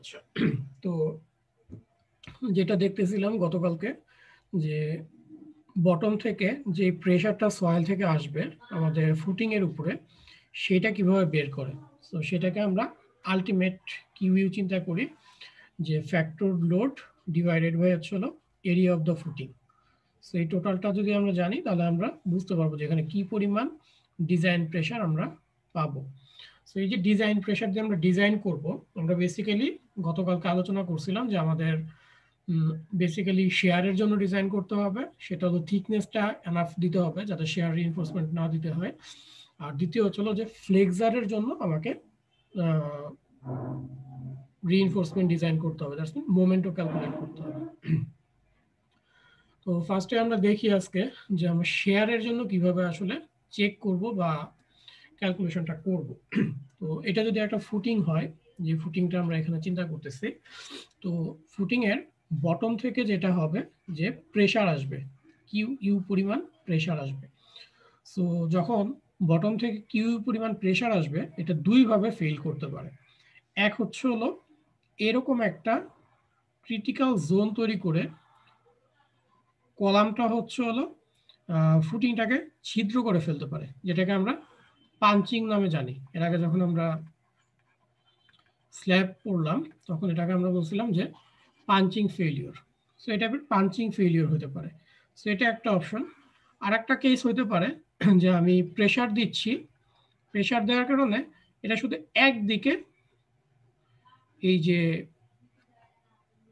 আচ্ছা, তো যেটা দেখতেছিলাম গতকালকে যে বটম থেকে যে প্রেশারটা সয়েল থেকে আসবে আমাদের ফুটিং এর উপরে সেটা কিভাবে বের করে। তো সেটাকে আমরা আলটিমেট কিউ চিন্তা করি যে ফ্যাক্টর লোড ডিভাইডেড বাই হচ্ছে হলো area of the footing. So এই টোটালটা যদি আমরা জানি তাহলে আমরা বুঝতে পারবো যে এখানে কি পরিমাণ ডিজাইন প্রেশার আমরা পাবো। সো এই যে ডিজাইন প্রেশার দিয়ে আমরা ডিজাইন করব, আমরা বেসিক্যালি গতকালকে আলোচনা করছিলাম যে আমাদের বেসিক্যালি শেয়ারের জন্য ডিজাইন করতে হবে, সেটা হলো থিকনেসটা এনাফ দিতে হবে যাতে শেয়ার রিইনফোর্সমেন্ট না দিতে হয়। আর দ্বিতীয় হচ্ছে যে ফ্লেক্সারের জন্য আমাকে রিইনফোর্সমেন্ট ডিজাইন করতে হবে, দ্যাটস মিন মোমেন্টও ক্যালকুলেট করতে হবে। তো ফার্স্টে আমরা দেখি আজকে যে আমরা শেয়ারের জন্য কিভাবে আসলে চেক করব বা ক্যালকুলেশনটা করব। তো এটা যদি একটা ফুটিং হয়, যে ফুটিংটা আমরা এখানে চিন্তা করতেছি, তো ফুটিং এর বটম থেকে যেটা হবে যে প্রেসার আসবে, কিউ ইউ পরিমাণ প্রেসার আসবে। সো যখন বটম থেকে কিউ পরিমাণ প্রেসার আসবে, এটা দুইভাবে ফেল করতে পারে। এক হচ্ছে হলো এরকম একটা ক্রিটিক্যাল জোন তৈরি করে কলামটা হচ্ছে হলো ফুটিংটাকে ছিদ্র করে ফেলতে পারে, যেটাকে আমরা পাঞ্চিং নামে জানি। এর আগে যখন আমরা স্ল্যাব পড়লাম তখন এটাকে আমরা বলছিলাম যে পাঞ্চিং ফেলিওর। সো এটা পাঞ্চিং ফেলিওর হতে পারে। সো এটা একটা অপশন। আর একটা কেস হতে পারে যে আমি প্রেসার দিচ্ছি, প্রেসার দেওয়ার কারণে এটা শুধু একদিকে এই যে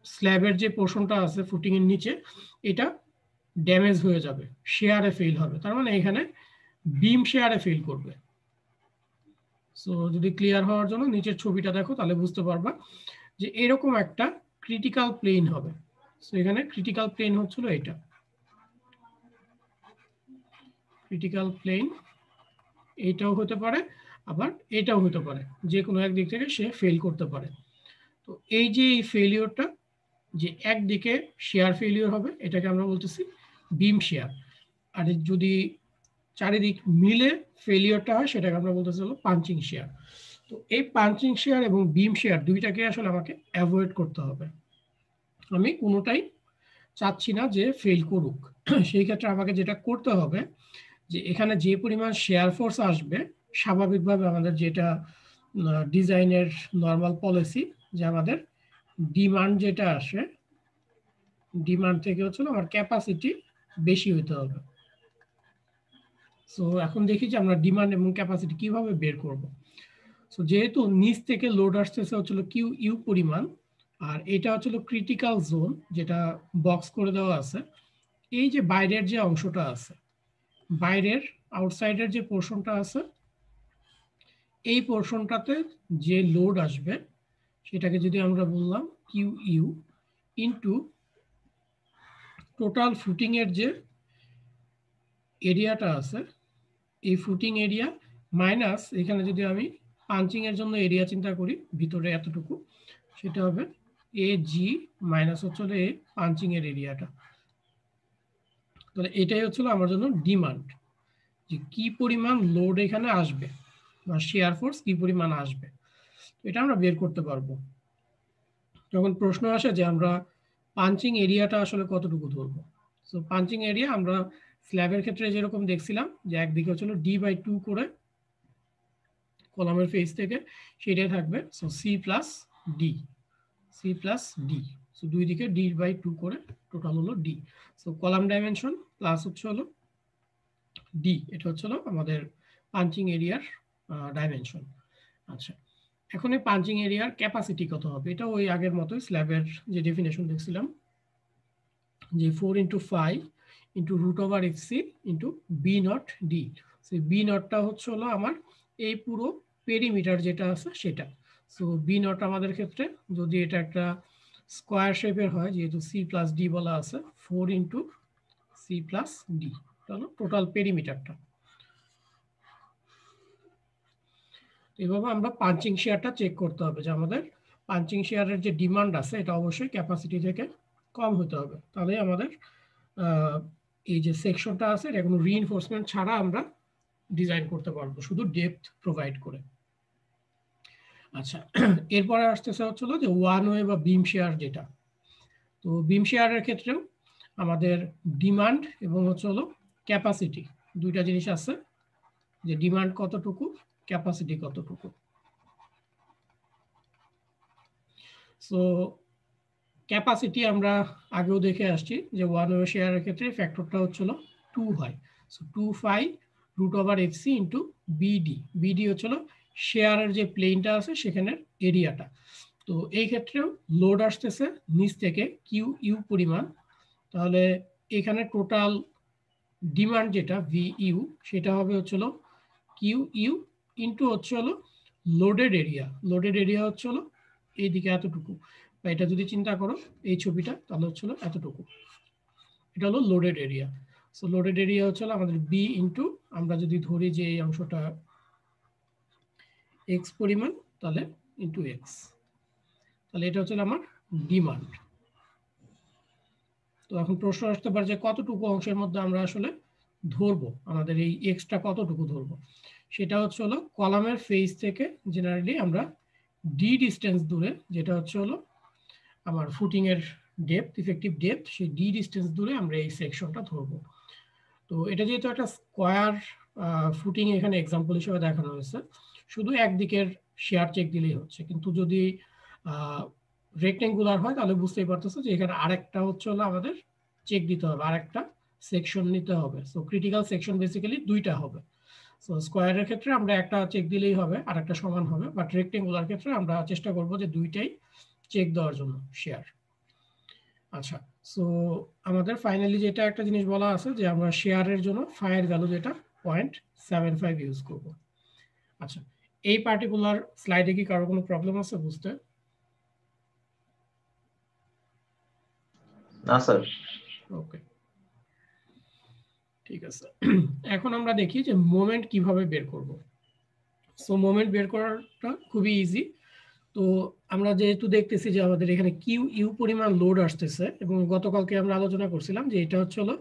স্ল্যাবের যে পোর্শনটা আছে ফুটিং এর নিচে এটা ড্যামেজ হয়ে যাবে, শেয়ারে ফেল হবে, তার মানে এখানে বিম শেয়ারে ফেল করবে। সো যদি ক্লিয়ার হওয়ার জন্য নিচের ছবিটা দেখো তাহলে বুঝতে পারবা যে এরকম একটা ক্রিটিক্যাল প্লেন হবে। সো এখানে ক্রিটিক্যাল প্লেন হচ্ছিল এটা, ক্রিটিক্যাল প্লেন এইটাও হতে পারে আবার এটাও হতে পারে, যে কোনো একদিক থেকে সে ফেল করতে পারে। তো এই যে এই ফেলিওরটা যে একদিকে শেয়ার ফেলিওর হবে এটাকে আমরা বলতেছি বিম শেয়ার, আর যদি চারিদিক মিলে ফেলিওরটা হয় সেটাকে আমরা বলতেছি হলো পাঞ্চিং শেয়ার। তো এই পাঞ্চিং শেয়ার এবং বিম শেয়ার দুইটাকে আসলে আমাকে অ্যাভয়েড করতে হবে, আমি কোনোটাই চাচ্ছি না যে ফেল করুক। সেই ক্ষেত্রে আমাকে যেটা করতে হবে যে এখানে যে পরিমাণ শেয়ার ফোর্স আসবে, স্বাভাবিকভাবে আমাদের যেটা ডিজাইনের নর্মাল পলিসি যে আমাদের ডিমান্ড যেটা আসে, ডিমান্ড থেকে হচ্ছে আমার ক্যাপাসিটি বেশি হতে হবে। সো এখন দেখি যে আমরা ডিমান্ড এবং ক্যাপাসিটি কিভাবে বের করব। সো যেহেতু নিচ থেকে লোড আসতেছে হচ্ছিল কিউ ইউ পরিমাণ, আর এটা হচ্ছিল ক্রিটিক্যাল জোন যেটা বক্স করে দেওয়া আছে, এই যে বাইরের যে অংশটা আছে, বাইরের আউটসাইডের যে পোর্শনটা আছে, এই পোর্শনটাতে যে লোড আসবে সেটাকে যদি আমরা বললাম q you into total footing এর যে এরিয়াটা আছে, এই ফুটিং এরিয়া মাইনাস এখানে যদি আমি পাঞ্চিং এর জন্য এরিয়া চিন্তা করি ভিতরে এতটুকু, সেটা হবে এ জি মাইনাস হচ্ছে এ পাঞ্চিং এর এরিয়াটা। তাহলে এটাই হচ্ছিল আমার জন্য ডিমান্ড, যে কি পরিমাণ লোড এখানে আসবে বা শেয়ার ফোর্স কি পরিমাণ আসবে, এটা আমরা বের করতে পারবো। যখন প্রশ্ন আসে যে আমরা পাঞ্চিং এরিয়াটা আসলে কতটুকু ধরবো, সো পাঞ্চিং এরিয়া আমরা স্ল্যাবের ক্ষেত্রে যেরকম দেখছিলাম যে একদিকে হচ্ছিল D/2 করে কলামের ফেস থেকে, সেটাই থাকবে। সো C+D, সো দুই দিকে D/2 করে টোটাল হলো D। So column dimension plus হচ্ছে হলো D, এটা হচ্ছে হলো আমাদের পাঞ্চিং এরিয়ার ডাইমেনশন। আচ্ছা, এখন এই পাঞ্চিং এরিয়ার ক্যাপাসিটি কত হবে, এটা ওই আগের মতোই স্ল্যাবের যে ডেফিনেশন দেখছিলাম যে 4 × 5 × √/fc × B0D। সো B0টা হচ্ছে হলো আমার এই পুরো পেরিমিটার যেটা আছে সেটা। সো B0 আমাদের ক্ষেত্রে যদি এটা একটা স্কোয়ার শেপের হয়, যেহেতু C+D বলা আছে, 4 × C+D হলো টোটাল পেরিমিটারটা। এভাবে আমরা পাঞ্চিং শেয়ারটা চেক করতে হবে যে আমাদের পাঞ্চিং শেয়ারের যে ডিমান্ড আছে এটা অবশ্যই ক্যাপাসিটি থেকে কম হতে হবে, তাহলে আমাদের এই যে সেকশনটা আছে এটা কোনো রিইনফোর্সমেন্ট ছাড়া আমরা ডিজাইন করতে পারবো শুধু ডেপথ প্রোভাইড করে। আচ্ছা, এরপরে আসতেছে হচ্ছিল যে ওয়ান ওয়ে বা বিম শেয়ার যেটা। তো বিম শেয়ারের ক্ষেত্রেও আমাদের ডিমান্ড এবং হচ্ছে হলো ক্যাপাসিটি দুইটা জিনিস আছে, যে ডিমান্ড কতটুকু, ক্যাপাসিটি কতটুকু। সো ক্যাপাসিটি আমরা আগেও দেখে আসছি যে ওয়ান ওয়ে শেয়ারের ক্ষেত্রে ফ্যাক্টরটা হচ্ছিল 2 হয়। So 2 π√/fc into BD. BD হচ্ছিল শেয়ারের যে প্লেনটা আছে সেখানের এরিয়াটা। তো এই ক্ষেত্রেও লোড আসতেছে নিচ থেকে কিউ ইউ পরিমাণ, তাহলে এখানে টোটাল ডিমান্ড যেটা ভি ইউ সেটা হবে হচ্ছিল কিউ ইউ ইন্টু হচ্ছে হলো লোডেড এরিয়া। লোডেড এরিয়া হচ্ছে হলো এইদিকে এতটুকু, বা এটা যদি চিন্তা করো এই ছবিটা তাহলে হচ্ছিল এতটুকু, এটা হলো loaded area. So loaded area হচ্ছে আমাদের বি ইন্টু, আমরা যদি ধরি যে এই অংশটা এক্স পরিমাণ তাহলে ইন্টু এক্স, তাহলে এটা হচ্ছে আমার ডিমান্ড। তো এখন প্রশ্ন আসতে পারে যে কতটুকু অংশের মধ্যে আমরা আসলে ধরবো, আমাদের এই এক্সটা কতটুকু ধরবো। সেটা হচ্ছে হলো কলামের ফেজ থেকে জেনারেলি আমরা ডি ডিস্টেন্স দূরে, যেটা হচ্ছে হলো আমার ফুটিং এর ডেপথ, ইফেক্টিভ ডেপথ, সেই ডি ডিস্টেন্স দূরে আমরা এই সেকশনটা ধরবো। তো এটা যেহেতু একটা স্কোয়ার ফুটিং এখানে এক্সাম্পল হিসেবে দেখানো হয়েছে, শুধু একদিকের শেয়ার চেক দিলেই হচ্ছে। কিন্তু যদি রেক্টেঙ্গুলার হয় তাহলে বুঝতেই পারতেছো যে এখানে আরেকটা হচ্ছে হলো আমাদের চেক দিতে হবে, আরেকটা সেকশন নিতে হবে। সো ক্রিটিক্যাল সেকশন বেসিক্যালি দুইটা হবে। সো স্কোয়ারের ক্ষেত্রে আমরা একটা চেক দিলেই হবে, আর একটা সমান হবে, বাট রেক্টেঙ্গুলার ক্ষেত্রে আমরা চেষ্টা করব যে দুইটাই চেক দেওয়ার জন্য শেয়ার। আচ্ছা, সো আমাদের ফাইনালি যেটা একটা জিনিস বলা আছে যে আমরা শেয়ারের জন্য ফাইয়ের ভ্যালু যেটা 0.75 ইউজ করব। আচ্ছা, এই পার্টিকুলার স্লাইডে কি কারো কোনো প্রবলেম আছে বুঝতে? না স্যার। ওকে, ঠিক আছে। এখন আমরা দেখি যে মোমেন্ট কিভাবে বের করব। সো মোমেন্ট বের করাটা খুবই ইজি। তো আমরা যেহেতু দেখতেছি যে আমাদের এখানে কিউ ইউ পরিমাণ লোড আসতেছে, এবং গতকালকে আমরা আলোচনা করছিলাম যে এটা হচ্ছে হলো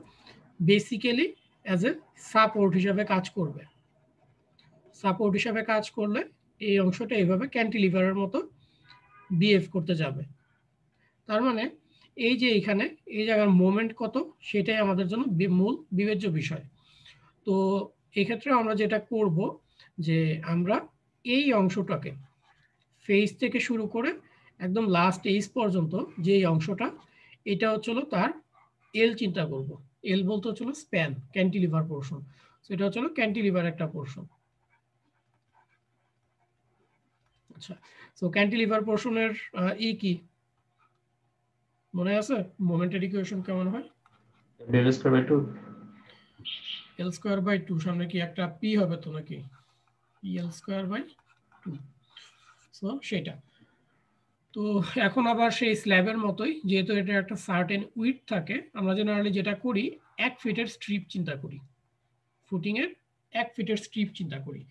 বেসিক্যালি অ্যাজ এ সাপোর্ট হিসাবে কাজ করবে। সাপোর্ট হিসাবে কাজ করলে এই অংশটা এইভাবে ক্যান্টিলিভারের মতো বিহেভ করতে যাবে। তার মানে এই যে এখানে এই জায়গার মোমেন্ট কত সেটাই আমাদের জন্য মূল বিবেচ্য বিষয়। তো এক্ষেত্রে আমরা যেটা করব যে আমরা এই অংশটাকে ফেস থেকে শুরু করে একদম লাস্ট এইজ পর্যন্ত যে অংশটা, এটা হচ্ছিল তার এল চিন্তা করব। এল বলতে হচ্ছিল স্প্যান, ক্যান্টিলিভার পোর্শন। সেটা হচ্ছিল ক্যান্টিলিভার একটা পোর্শন। আচ্ছা, সো ক্যান্টিলিভার পোর্শনের ই কি মনে আছে? মোমেন্টের ইকুয়েশন কেমন হয়? Del square by 2। L square by 2 সামনে কি একটা পি হবে তো নাকি? P l square by 2। So সেটা তো এখন আবার সেই স্ল্যাবের মতোই, যেহেতু এটা একটা সার্টেন উইথ থাকে, আমরা জেনারেলি যেটা করি 1 ফিটের স্ট্রিপ চিন্তা করি, ফুটিং এর 1 ফিটের স্ট্রিপ চিন্তা করি।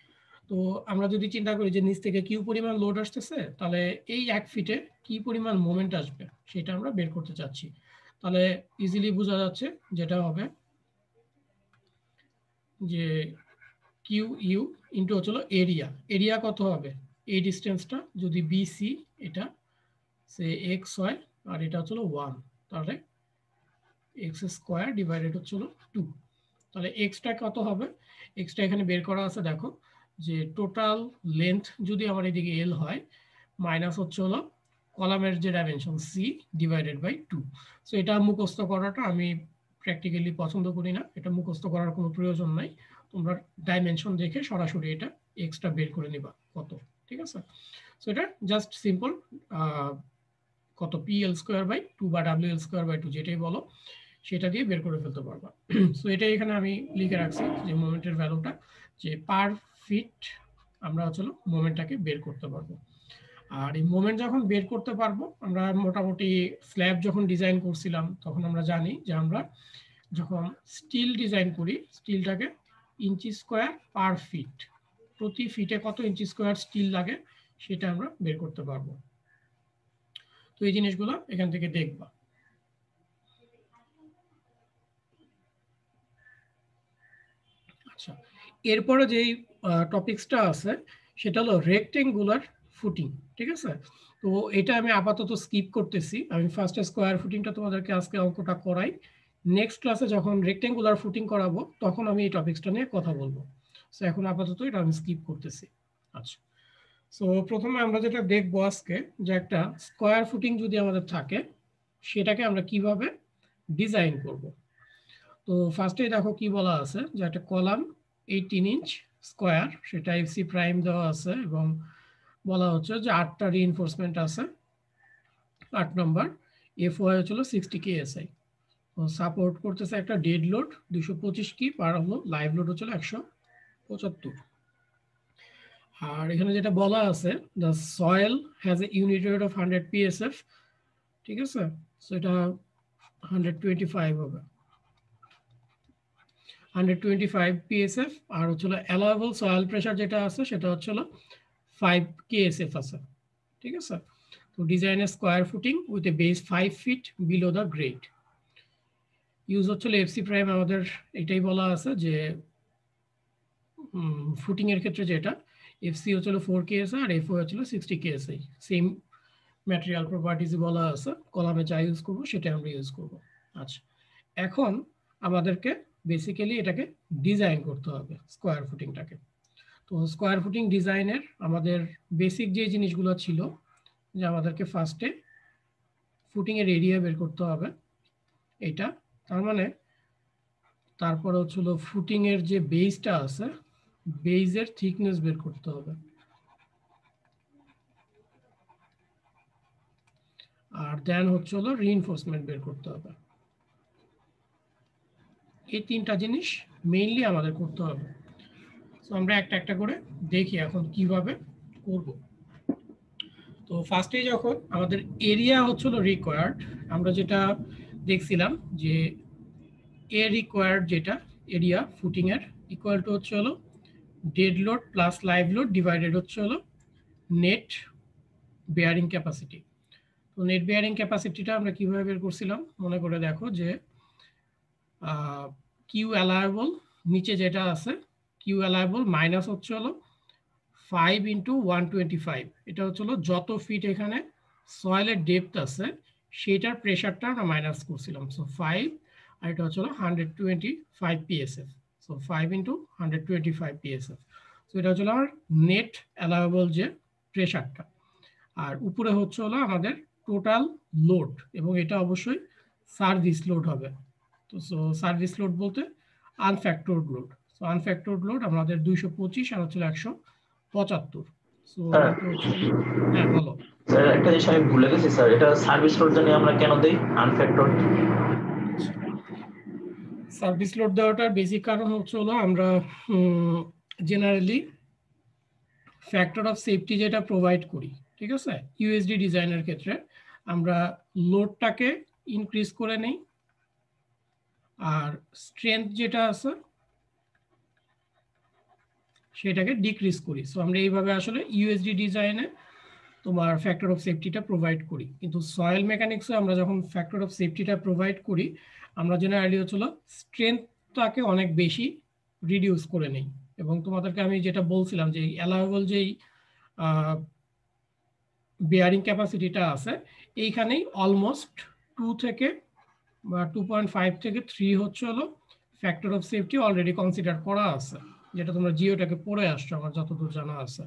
তো আমরা যদি চিন্তা করি যে নিচ থেকে কিউ পরিমাণ লোড আসতেছে, তাহলে এই 1 ফিটে কি পরিমাণ মোমেন্ট আসবে সেটা আমরা বের করতে চাচ্ছি। তাহলে ইজিলি বোঝা যাচ্ছে যেটা হবে যে কিউ ইউ ইন্টু হচ্ছিল এরিয়া। এরিয়া কত হবে? এই ডিস্টেন্সটা যদি বিসি, এটা সে এক্স হয় আর এটা হচ্ছিল 1, তাহলে এক্স স্কোয়ার ডিভাইডেড হচ্ছিল 2। তাহলে এক্সটা কত হবে? এক্সটা এখানে বের করা আছে, দেখো যে টোটাল লেন্থ যদি আমার এদিকে এল হয়, মাইনাস হচ্ছে হলো কলামের যে dimension c divided by 2। So এটা মুখস্থ করাটা আমি প্র্যাকটিক্যালি পছন্দ করি না, এটা মুখস্থ করার কোনো প্রয়োজন নাই। তোমরা ডাইমেনশন দেখে সরাসরি এটা এক্সটা বের করে নিবা কত, ঠিক আছে? সো এটা জাস্ট সিম্পল কত পি এল স্কোয়ার বাই 2 বা ডাব্লিউ এল স্কোয়ার বাই 2 যেটাই বলো সেটা দিয়ে বের করে ফেলতে পারবা। সো এটাই এখানে আমি লিখে রাখছি যে মোমেন্টের ভ্যালুটা, যে পার ফিট আমরা আসলে মোমেন্টটাকে বের করতে পারবো। আর এই মোমেন্ট যখন বের করতে পারবো, আমরা মোটামুটি স্ল্যাব যখন ডিজাইন করছিলাম তখন আমরা জানি যে আমরা যখন স্টিল ডিজাইন করি, স্টিলটাকে ইঞ্চি স্কোয়ার পার ফিট, প্রতি ফিটে কত ইঞ্চি স্কোয়ার স্টিল লাগে সেটা আমরা বের করতে পারবো। তো এই জিনিসগুলো এখান থেকে দেখবা। আচ্ছা, এরপরে যেই টপিকসটা আছে সেটা হলো রেক্টেঙ্গুলার ফুটিং, ঠিক আছে? তো এটা আমি আপাতত স্কিপ করতেছি। আমি ফার্স্টে স্কোয়ার ফুটিংটা তোমাদেরকে আজকে অঙ্কটা করাই, নেক্সট ক্লাসে যখন রেক্টেঙ্গুলার ফুটিং করাবো তখন আমি এই টপিকসটা নিয়ে কথা বলবো। সো এখন আপাতত এটা আমি স্কিপ করতেছি। আচ্ছা, সো প্রথমে আমরা যেটা দেখবো আজকে, যে একটা স্কোয়ার ফুটিং যদি আমাদের থাকে সেটাকে আমরা কিভাবে ডিজাইন করব। তো ফার্স্টে দেখো কি বলা আছে, যে একটা কলাম 18 ইঞ্চ স্কোয়ার, সেটা এফসি প্রাইম দেওয়া আছে এবং বলা হচ্ছে যে 8টা রিইনফোর্সমেন্ট আছে। 8 নম্বর এফওয়াই হচ্ছিল 60 কেএসআই। তো সাপোর্ট করতেছে একটা ডেড লোড 225 কি, পার হলো লাইভ লোড হচ্ছিল 175। আর এখানে যেটা বলা আছে, the soil has a unit weight of 100 PSF, ঠিক আছে? সো এটা 125 হবে, 125 পিএসএফ। আর হচ্ছিল অ্যালাউয়েবল সয়েল প্রেশার যেটা আছে সেটা হচ্ছিল 5 কেএসএফ আছে, ঠিক আছে? তো design a square footing with a base 5 feet below the grade. Use হচ্ছিল এফসি প্রাইম, আমাদের এটাই বলা আছে যে ফুটিং এর ক্ষেত্রে যেটা এফসি হচ্ছিল 4 কেএসআই আর এফও হচ্ছিল 60 কেএসআই। সেম ম্যাটেরিয়াল প্রপার্টিজ বলা আছে, কলামে যা ইউজ করবো সেটা আমরা ইউজ করব। আচ্ছা, এখন আমাদেরকে বেসিক্যালি এটাকে ডিজাইন করতে হবে স্কোয়ার ফুটিংটাকে। তো স্কোয়ার ফুটিং ডিজাইনের আমাদের বেসিক যে জিনিসগুলো ছিল, যে আমাদেরকে ফার্স্টে ফুটিং এর এরিয়া বের করতে হবে এটা, তার মানে তারপরে হচ্ছিল ফুটিং এর যে বেসটা আছে বেসের থিকনেস বের করতে হবে, আর দেন হচ্ছে হলো রিইনফোর্সমেন্ট বের করতে হবে। এই তিনটা জিনিস মেইনলি আমাদের করতে হবে। তো আমরা একটা একটা করে দেখি এখন কিভাবে করব। তো ফার্স্টে যখন আমাদের এরিয়া হচ্ছিল রিকোয়ার্ড, আমরা যেটা দেখছিলাম যে এ রিকোয়ার্ড যেটা এরিয়া ফুটিং এর ইকুয়াল টু হচ্ছে হলো dead load plus live load divided হচ্ছে হলো নেট বেয়ারিং ক্যাপাসিটি। তো নেট বেয়ারিং ক্যাপাসিটিটা আমরা কিভাবে বের করছিলাম মনে করে দেখো, যে কিউ অ্যালায়েবল নিচে যেটা আছে কিউ অ্যালায়েবল মাইনাস হচ্ছে হলো 5 ইন্টু 125, এটা হচ্ছে হলো যত ফিট এখানে সয়েলের ডেপথ আছে সেটার প্রেশারটা আমরা মাইনাস করছিলাম। সো 5, আর এটা হচ্ছে হলো 125 PSF. So 5 into 125 PSF. So এটা হচ্ছে আমার নেট অ্যালাউয়েবল যে প্রেশারটা। আর উপরে হচ্ছে হলো আমাদের টোটাল লোড, এবং এটা অবশ্যই সার্ভিস লোড হবে। তো সো সার্ভিস লোড বলতে আনফ্যাক্টরড লোড। সো আনফ্যাক্টরড লোড আমাদের 225 আর হচ্ছে 175। সো হ্যাঁ বলো স্যার, একটা জিনিস আমি ভুলে গেছি স্যার, এটা সার্ভিস লোড জানি আমরা কেন দেই আনফ্যাক্টরড? সার্ভিস লোড দেওয়াটার বেসিক কারণ হচ্ছে হলো আমরা জেনারেলি ফ্যাক্টর অফ সেফটি যেটা প্রোভাইড করি, ঠিক আছে, ইউএসডি ডিজাইনের ক্ষেত্রে আমরা লোডটাকে ইনক্রিজ করে নেই, আর স্ট্রেংথ যেটা আছে সেটাকে ডিক্রিজ করি। সো আমরা এইভাবে আসলে ইউএসডি ডিজাইনে তোমার ফ্যাক্টর অফ সেফটিটা প্রোভাইড করি। কিন্তু সয়েল মেকানিক্সে আমরা যখন ফ্যাক্টর অফ সেফটিটা প্রোভাইড করি, আমরা জেনারেলি হচ্ছিল স্ট্রেংথটাকে অনেক বেশি রিডিউস করে নেই। এবং তোমাদেরকে আমি যেটা বলছিলাম যে অ্যালাউয়েবল যেই বেয়ারিং ক্যাপাসিটিটা আছে এইখানেই অলমোস্ট 2 থেকে বা 2.5 থেকে 3 হচ্ছে হলো factor of safety already consider করা আছে, যেটা তোমরা জিওটাকে পড়ে আসছো আমার যতদূর জানা আছে।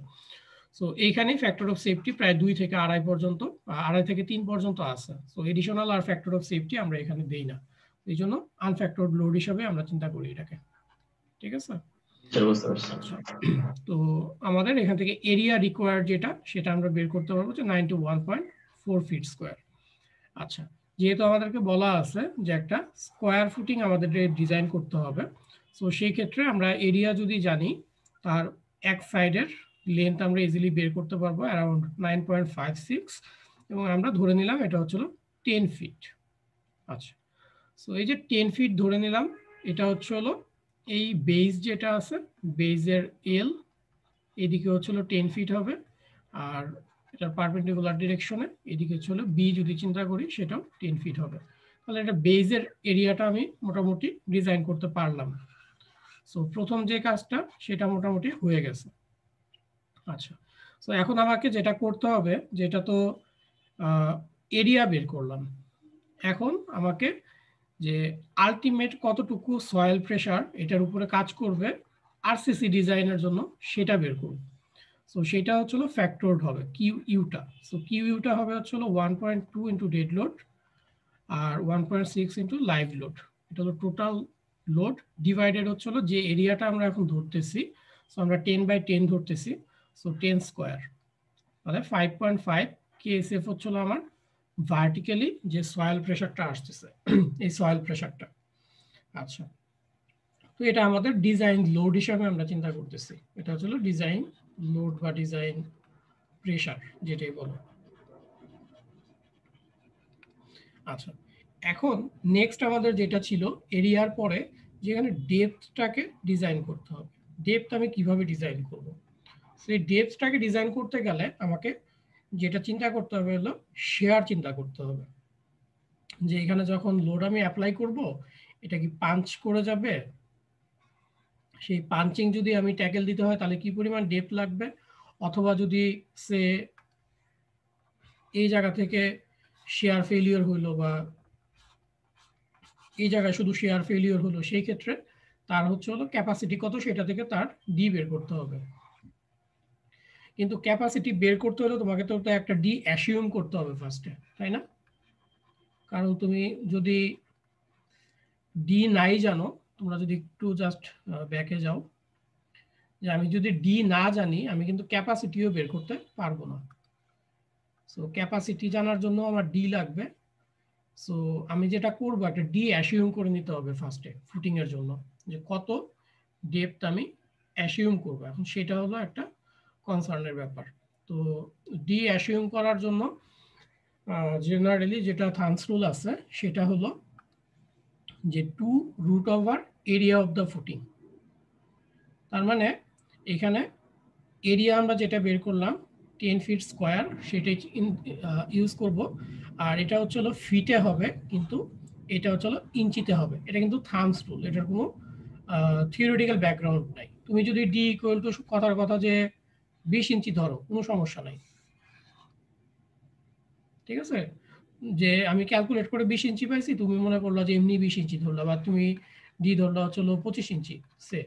সো এইখানেই ফ্যাক্টর অফ সেফটি প্রায় 2 থেকে 2.5 পর্যন্ত, 2.5 থেকে 3 পর্যন্ত আছে। সো এডিশনাল আর ফ্যাক্টর অফ সেফটি আমরা এখানে দেই না, এই জন্য আনফ্যাক্টরড লোড হিসাবে আমরা চিন্তা করি এটাকে, ঠিক আছে? তো আমাদের এখান থেকে এরিয়া রিকোয়ার্ড যেটা সেটা আমরা বের করতে পারবো যে 91.4 ফিট স্কোয়ার। আচ্ছা, যেহেতু আমাদেরকে বলা আছে যে একটা স্কোয়ার ফুটিং আমাদের ডিজাইন করতে হবে, সো সেই ক্ষেত্রে আমরা এরিয়া যদি জানি তার এক সাইডের লেন্থ আমরা ইজিলি বের করতে পারবো অ্যারাউন্ড 9.56, এবং আমরা ধরে নিলাম এটা হচ্ছিল 10 ফিট। আচ্ছা, সো এই যে 10 ফিট ধরে নিলাম, এটা হচ্ছে হলো এই বেস যেটা আছে বেসের এল এদিকে হচ্ছিল 10 ফিট হবে, আর এটার পারপেন্ডিকুলার ডিরেকশনে এদিকে হচ্ছিল বি যদি চিন্তা করি সেটাও 10 ফিট হবে। তাহলে এটা বেসের এরিয়াটা আমি মোটামুটি ডিজাইন করতে পারলাম। সো প্রথম যে কাজটা সেটা মোটামুটি হয়ে গেছে। আচ্ছা, সো এখন আমাকে যেটা করতে হবে, যেটা তো এরিয়া বের করলাম, এখন আমাকে যে আলটিমেট কতটুকু সয়েল প্রেশার এটার উপরে কাজ করবে আরসিসি ডিজাইনের জন্য সেটা বের করব। সো সেটা হচ্ছিল ফ্যাক্টরড হবে কিউ ইউটা। সো কিউ ইউটা হবে হচ্ছিল 1.2 ইন্টু ডেড লোড আর 1.6 ইন্টু লাইভ লোড। এটা হলো টোটাল লোড ডিভাইডেড হচ্ছিল যে এরিয়াটা আমরা এখন ধরতেছি। সো আমরা 10/10 ধরতেছি, সো 10 স্কোয়ার, তাহলে 5.5 কেএসএফ হচ্ছিল আমার ভার্টিক্যালি যে সয়েল প্রেশারটা আসতেছে এই সয়েল প্রেশারটা। আচ্ছা, তো এটা আমাদের ডিজাইন লোড হিসাবে আমরা চিন্তা করতেছি। এটা হচ্ছে ডিজাইন লোড বা ডিজাইন প্রেশার যেটাই বলো। আচ্ছা, এখন নেক্সট আমাদের যেটা ছিল এরিয়ার পরে, যেখানে ডেপথটাকে ডিজাইন করতে হবে। ডেপথ আমি কিভাবে ডিজাইন করব? সেই ডেপথটাকে ডিজাইন করতে গেলে আমাকে যেটা চিন্তা করতে হবে হলো শেয়ার চিন্তা করতে হবে, যে এখানে যখন লোড আমি অ্যাপ্লাই করব এটা কি পাঞ্চ করে যাবে, সেই পাঞ্চিং যদি আমি ট্যাকেল দিতে হয় তাহলে কি পরিমাণ ডেপথ লাগবে, অথবা যদি সে এই জায়গা থেকে শেয়ার ফেলিওর হইলো বা এই জায়গায় শুধু শেয়ার ফেলিওর হলো, সেই ক্ষেত্রে তার হচ্ছে হলো ক্যাপাসিটি কত সেটা থেকে তার ডি বের করতে হবে। কিন্তু ক্যাপাসিটি বের করতে হলে তোমাকে তো একটা ডি অ্যাসিউম করতে হবে ফার্স্টে, তাই না? কারণ তুমি যদি ডি নাই জানো, তোমরা যদি একটু জাস্ট ব্যাকে যাও, যে আমি যদি ডি না জানি আমি কিন্তু ক্যাপাসিটিও বের করতে পারবো না। সো ক্যাপাসিটি জানার জন্য আমার ডি লাগবে। সো আমি যেটা করব একটা ডি অ্যাসিউম করে নিতে হবে ফার্স্টে ফুটিং এর জন্য, যে কত ডেপথ আমি অ্যাসিউম করব। এখন সেটা হলো একটা কনসার্নের ব্যাপার। তো ডি অ্যাসিউম করার জন্য জেনারেলি যেটা থার্মস রুল আছে সেটা হলো যে 2√ওভার এরিয়া অফ দ্য ফুটিং। তার মানে এখানে এরিয়া আমরা যেটা বের করলাম 10 ফিট স্কোয়ার সেটাই ইউজ করব, আর এটা হচ্ছে হলো ফিটে হবে, কিন্তু এটা হচ্ছে হলো ইঞ্চিতে হবে। এটা কিন্তু থাম্বস রুল, এটার কোনো থিওরিটিক্যাল ব্যাকগ্রাউন্ড নাই। তুমি যদি ডি ইকুয়াল টু কথার কথা যে 20 ইঞ্চি ধরো, কোনো সমস্যা নাই, ঠিক আছে? যে আমি ক্যালকুলেট করে 20 ইঞ্চি পাইছি, তুমি মনে করলো যে এমনি 20 ইঞ্চি ধরলা, বা তুমি ডি ধরলা হচ্ছে 25 ইঞ্চি, সে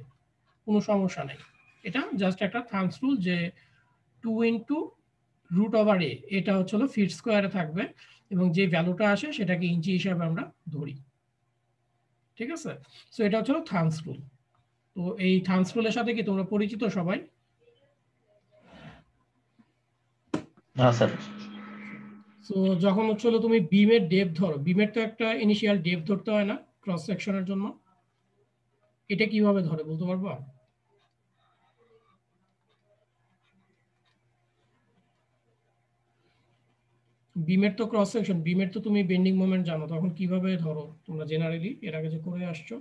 কোনো সমস্যা নাই। এটা জাস্ট একটা থাম্বস রুল যে 2 ইন্টু √ওভার এ, এটা হচ্ছে ফিট স্কোয়ারে থাকবে এবং যে ভ্যালুটা আসে সেটাকে ইঞ্চি হিসাবে আমরা ধরি, ঠিক আছে? সো এটা হচ্ছে থাম্বস রুল। তো এই থাম্বস রুলের সাথে কি তোমরা পরিচিত সবাই? হ্যাঁ স্যার। সো যখন হচ্ছে তুমি বিমের ডেপথ ধরো, বিমের তো একটা ইনিশিয়াল ডেপথ ধরতে হয় না ক্রস সেকশনের জন্য? এটা কিভাবে ধরে বলতে পারবো? বিমের তো ক্রস সেকশন, বিমের তো তুমি বেন্ডিং মোমেন্ট জানো, তখন কিভাবে ধরো তোমরা জেনারেলি এর আগে যে করে আসছো?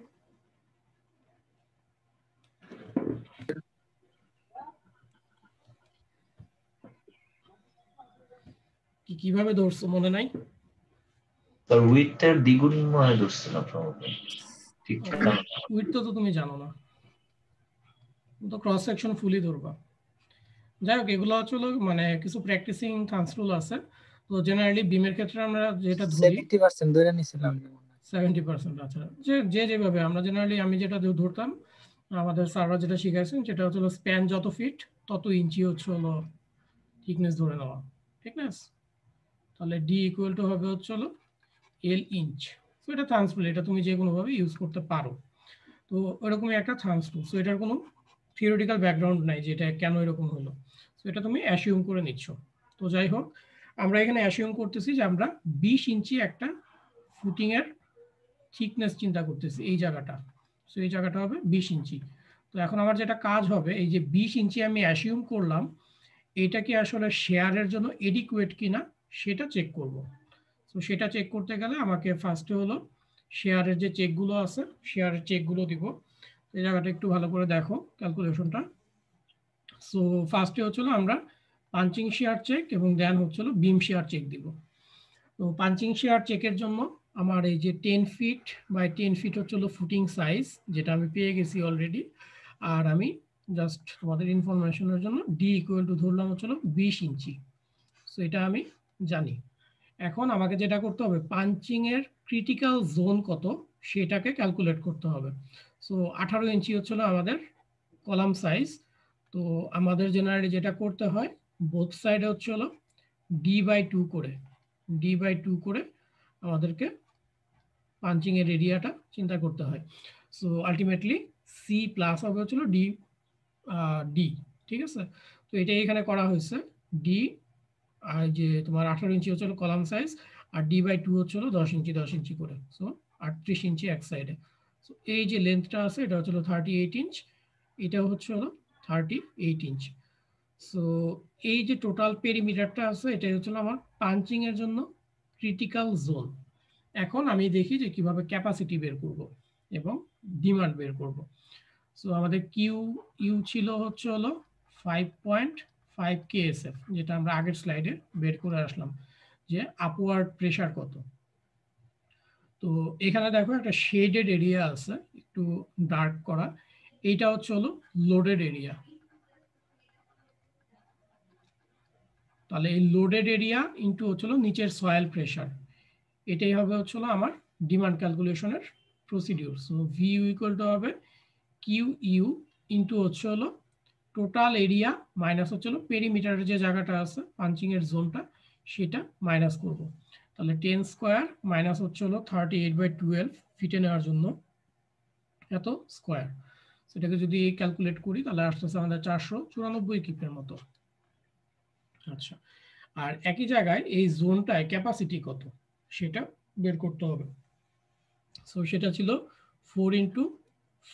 কিভাবে ধরছো মনে নাই? স্যার উইথের দ্বিগুণ মনে হয় ধরছিলাম সম্ভবত, ঠিক জানো না। উইথ তো তুমি জানো না, তো ক্রস সেকশন ফুলি ধরবা। যাই হোক, এগুলো হচ্ছে মানে কিছু প্র্যাকটিসিং থাম্বস রুল আছে। তো জেনারেলি বিমের ক্ষেত্রে আমরা যেটা ধরি 70% ধরে নিছিলাম। 70%। আচ্ছা, যে যেভাবে আমরা জেনারেলি, আমি যেটা ধরতাম, আমাদের স্যাররা যেটা শিখাইছেন সেটা হচ্ছে স্প্যান যত ফিট তত ইঞ্চি হচ্ছে হলো থিকনেস ধরে নেওয়া, থিকনেস। তাহলে ডি ইকুয়াল টু হবে হচ্ছে হলো এল ইঞ্চ। তো এটা থাম্বস রুল, এটা তুমি যে কোনোভাবে ইউজ করতে পারো। তো ওরকমই একটা থাম্বস রুল। সো এটার কোনো থিওরিটিক্যাল ব্যাকগ্রাউন্ড নাই যে এটা কেন এরকম হলো। সো এটা তুমি অ্যাসিউম করে নিচ্ছ। তো যাই হোক, আমরা এখানে অ্যাসিউম করতেছি যে আমরা 20 ইঞ্চি একটা ফুটিংয়ের থিকনেস চিন্তা করতেছি, এই জায়গাটা। সো এই জায়গাটা হবে 20 ইঞ্চি। তো এখন আমার যেটা কাজ হবে, এই যে 20 ইঞ্চি আমি অ্যাসিউম করলাম, এটা কি আসলে শেয়ারের জন্য এডিকুয়েট কিনা সেটা চেক করব। তো সেটা চেক করতে গেলে আমাকে ফার্স্টে হলো শেয়ারের যে চেকগুলো আছে শেয়ারের চেকগুলো দিব। এই জায়গাটা একটু ভালো করে দেখো ক্যালকুলেশনটা। সো ফার্স্টে হচ্ছিল আমরা পাঞ্চিং শেয়ার চেক এবং দেন হচ্ছিল বিম শেয়ার চেক দিব। তো পাঞ্চিং শেয়ার চেকের জন্য আমার এই যে 10 ফিট বাই 10 ফিট হচ্ছিল ফুটিং সাইজ, যেটা আমি পেয়ে গেছি অলরেডি। আর আমি জাস্ট তোমাদের ইনফরমেশনের জন্য ডি ইকুয়াল টু ধরলাম হচ্ছিল 20 ইঞ্চি। সো এটা আমি জানি। এখন আমাকে যেটা করতে হবে, পাঞ্চিং এর ক্রিটিক্যাল জোন কত সেটাকে ক্যালকুলেট করতে হবে। সো 18 ইঞ্চি হচ্ছিল আমাদের কলাম সাইজ। তো আমাদের জেনারেলি যেটা করতে হয়, বোথ সাইডে হচ্ছিল d/2 করে, d/2 করে আমাদেরকে পাঞ্চিং এর এরিয়াটা চিন্তা করতে হয়। সো আলটিমেটলি সি প্লাস হবে হচ্ছিল ডি, ঠিক আছে। তো এটাই এখানে করা হয়েছে, ডি আর যে তোমার 18 ইঞ্চি হচ্ছিল কলাম সাইজ, আর d/2 হচ্ছিল 10 ইঞ্চি 10 ইঞ্চি করে, সো 38 ইঞ্চি এক সাইডে। সো এই যে লেন্থটা আছে এটা হচ্ছিল 38 ইঞ্চ, এটাও হচ্ছে হলো 38 ইঞ্চ। সো এই যে টোটাল পেরিমিটারটা আছে এটাই হচ্ছিল আমার পাঞ্চিং এর জন্য ক্রিটিক্যাল জোন। এখন আমি দেখি যে কিভাবে ক্যাপাসিটি বের করব এবং ডিমান্ড বের করব। সো আমাদের কিউ ইউ ছিল হচ্ছে হলো 5.5 KSF, যেটা আমরা আগের স্লাইডে বের করে আসলাম যে আপওয়ার্ড প্রেসার কত। তো এখানে দেখো একটা শেডেড এরিয়া আছে একটু ডার্ক করা, এইটা হচ্ছে হলো লোডেড এরিয়া। তাহলে এই লোডেড এরিয়া ইন্টু হচ্ছিল নিচের সয়েল প্রেসার, এটাই হবে হচ্ছিল আমার ডিমান্ড ক্যালকুলেশনের procedure. So V U equal to হবে কিউ ইউ ইন্টু হচ্ছে হলো টোটাল এরিয়া মাইনাস হচ্ছে হলো পেরিমিটারের যে জায়গাটা আছে পাঞ্চিং এর জোনটা সেটা মাইনাস করব। তাহলে 10 স্কোয়ার মাইনাস হচ্ছে হলো 38/12 ফিটে নেওয়ার জন্য এত স্কোয়ার। সেটাকে যদি ক্যালকুলেট করি তাহলে আসতেছে আমাদের 494 কিপের মতো। আচ্ছা, আর একই জায়গায় এই জোনটায় ক্যাপাসিটি কত সেটা বের করতে হবে। সো সেটা ছিল 4 into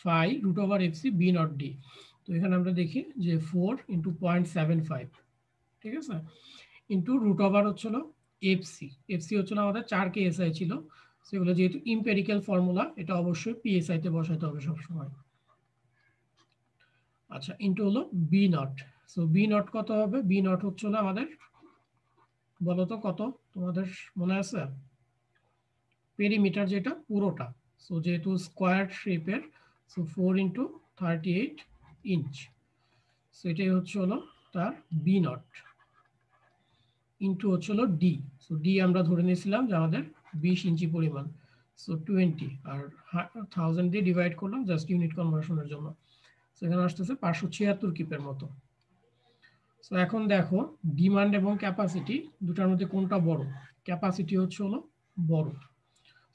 5 √/FC B not D। তো এখানে আমরা দেখি যে 4 ইন্টু 0.75, ঠিক আছে, ইন্টু √/ হচ্ছিল এফসি। এফসি হচ্ছিল আমাদের 4 KSI ছিল, সেগুলো যেহেতু ইম্পেরিক্যাল ফর্মুলা এটা অবশ্যই PSI তে বসাতে হবে সবসময়। আচ্ছা, ইন্টু হলো b naught. So b naught কত হবে? বি নট হচ্ছিল আমাদের, বলো তো কত তোমাদের মনে আছে? পেরিমিটার যেটা পুরোটা, সো যেহেতু স্কোয়ার শেপের, সো 4 ইন্টু 38 ইঞ্চ, সো এটাই হচ্ছে হলো তার বি নট ইন্টু হচ্ছে হলো ডি। সো ডি আমরা ধরে নিয়েছিলাম যে আমাদের 20 ইঞ্চি পরিমাণ, সো 20 আর 1000 দিয়ে ডিভাইড করলাম জাস্ট ইউনিট কনভার্সনের জন্য। সো এখানে আসতেছে 576 কিপের মতো। সো এখন দেখো ডিমান্ড এবং ক্যাপাসিটি দুটার মধ্যে কোনটা বড়? ক্যাপাসিটি হচ্ছে হলো বড়।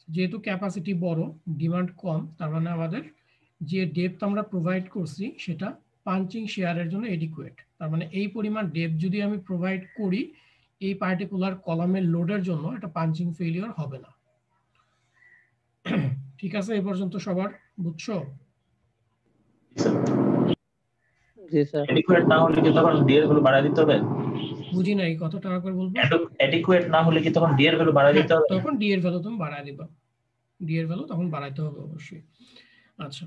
যেহেতু ক্যাপাসিটি বড় ডিমান্ড কম, তার মানে আমাদের যে ডেপথ আমরা প্রোভাইড করছি সেটা পাঞ্চিং শেয়ারের জন্য এডিকুয়েট। তার মানে এই পরিমাণ ডেপথ যদি আমি প্রোভাইড করি এই পার্টিকুলার কলামের লোডের জন্য, এটা পাঞ্চিং ফেলিওর হবে না। ঠিক আছে, এই পর্যন্ত সবার বুঝছো? জি স্যার। অ্যাডিকুয়েট না হলে কি তখন ডি এর ভ্যালু বাড়ায় দিতে হবে? বুঝি নাই, কত টাকা করে বলবো? অ্যাডিকুয়েট না হলে কি তখন ডি এর ভ্যালু বাড়ায় দিতে হবে? তখন ডি এর ভ্যালু তুমি বাড়ায় দিবা, ডি এর ভ্যালু তখন বাড়াইতে হবে অবশ্যই। আচ্ছা,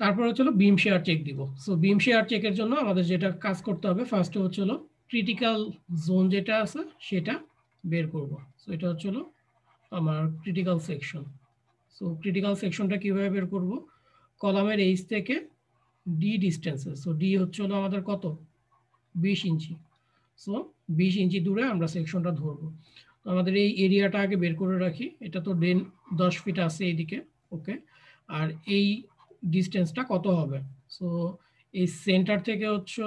তারপর হচ্ছে বিম শেয়ার চেক দিব। সো বিম শেয়ার চেকের জন্য আমাদের যেটা কাজ করতে হবে ফার্স্টে হচ্ছে ক্রিটিক্যাল জোন যেটা আছে সেটা বের করব। সো এটা হচ্ছে আমার ক্রিটিক্যাল সেকশন। সো ক্রিটিক্যাল সেকশনটা কিভাবে বের করব? কলামের এইচ থেকে ডি ডিস্টেন্সে, সো ডি হচ্ছে আমাদের কত? 20 ইঞ্চি। সো 20 ইঞ্চি দূরে আমরা সেকশনটা ধরবো। তো আমাদের এই এরিয়াটা আগে বের করে রাখি। এটা তো 10 ফিট আছে এইদিকে, ওকে। আর এই ডিস্টেন্সটা কত হবে? সো এই সেন্টার থেকে হচ্ছে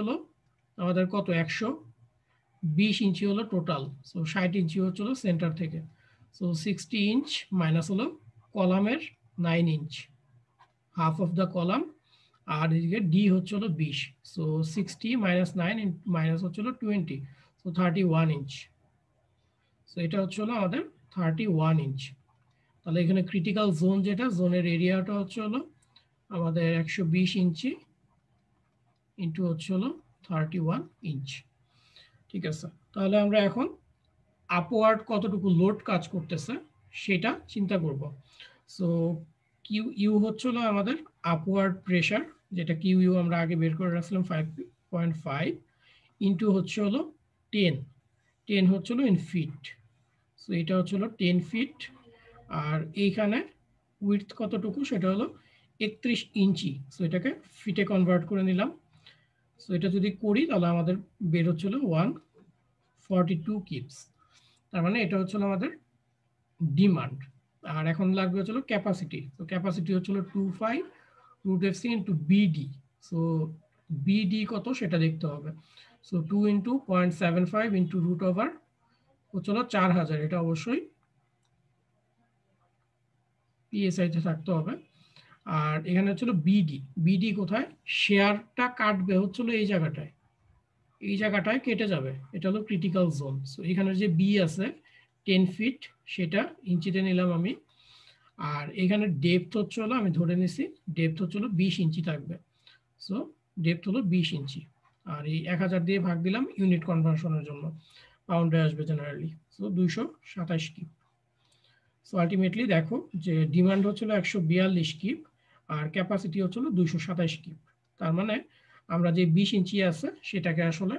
আমাদের কত? 120 ইঞ্চি হলো টোটাল। সো 60 ইঞ্চি হচ্ছে সেন্টার থেকে। সো 60 ইঞ্চ মাইনাস হলো কলামের 9 inch, half of the column. আর এদিকে ডি হচ্ছে 20। সো 60 মাইনাস 9 মাইনাস হচ্ছে 20, সো 31 ইঞ্চ। সো এটা হচ্ছে আমাদের 31 ইঞ্চ। তাহলে এখানে ক্রিটিক্যাল জোন যেটা, জোনের এরিয়াটা হচ্ছে আমাদের 120 ইঞ্চি ইন্টু হচ্ছে 31 ইঞ্চ। ঠিক আছে, তাহলে আমরা এখন আপওয়ার্ড কতটুকু লোড কাজ করতেছে সেটা চিন্তা করব। সো কিউ ইউ হচ্ছে আমাদের আপওয়ার্ড প্রেশার, যেটা কিউ ইউ আমরা আগে বের করে রাখছিলাম 5.5 ইন্টু হচ্ছে 10 হচ্ছে ইন ফিট। সো এটা হচ্ছে 10 ফিট। আর এইখানে উইডথ কতটুকু সেটা হলো 31 ইঞ্চি। সো এটাকে ফিটে কনভার্ট করে নিলাম। সো এটা যদি করি তাহলে আমাদের বের হচ্ছিল 142 কিপস। তার মানে এটা হচ্ছিল আমাদের ডিমান্ড। আর এখন লাগবে হচ্ছিল ক্যাপাসিটি। তো ক্যাপাসিটি হচ্ছিল 25 root FC into BD। So BD কত সেটা দেখতে হবে। So 2 into 0.75 into root over হচ্ছিল 4000। এটা অবশ্যই PSI তে থাকতে হবে। আর এখানে হচ্ছিল বিডি। বিডি কোথায়? শেয়ারটা কাটবে হচ্ছিল এই জায়গাটায়, এই জায়গাটায় কেটে যাবে। এটা হলো ক্রিটিক্যাল জোন। সো এখানে যে বি আছে 10 ফিট, সেটা ইঞ্চিতে নিলাম আমি। আর এখানে ডেপথ হচ্ছে হলো, আমি ধরে নিছি ডেপথ হচ্ছে হলো 20 ইঞ্চি থাকবে। সো ডেপথ হলো 20 ইঞ্চি। আর এই 1000 দিয়ে ভাগ দিলাম ইউনিট কনভার্সনের জন্য, পাউন্ডে আসবে generally. So 227 keep. So ultimately দেখো যে ডিমান্ড হচ্ছিল 142 কিপ আর ক্যাপাসিটি হচ্ছিল 227 কিপ। তার মানে আমরা যে 20 ইঞ্চি আছে সেটাকে আসলে